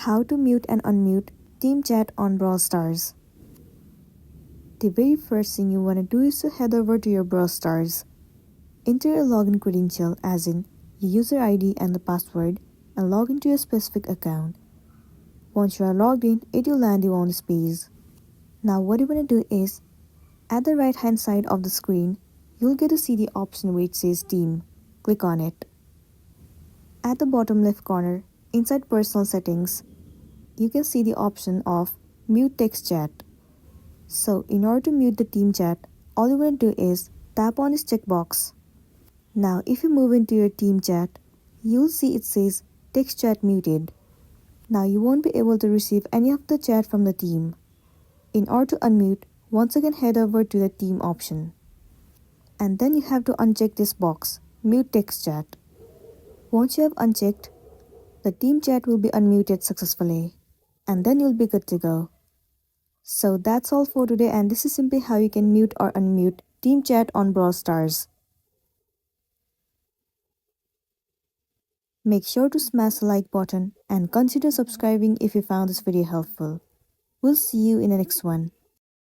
How to mute and unmute team chat on Brawl Stars. The very first thing you want to do is to head over to your Brawl Stars. Enter your login credential as in your user ID and the password and log into your specific account. Once you are logged in, it will land you on this page. Now what you want to do is, at the right hand side of the screen, you'll get to see the option where it says team. Click on it. At the bottom left corner, inside personal settings, you can see the option of mute text chat. So in order to mute the team chat, all you want to do is tap on this checkbox. Now if you move into your team chat, you'll see it says text chat muted. Now you won't be able to receive any of the chat from the team. In order to unmute, once again head over to the team option. And then you have to uncheck this box, mute text chat. Once you have unchecked, the team chat will be unmuted successfully. And then you'll be good to go. So that's all for today, and this is simply how you can mute or unmute team chat on Brawl Stars. Make sure to smash the like button and consider subscribing if you found this video helpful. We'll see you in the next one.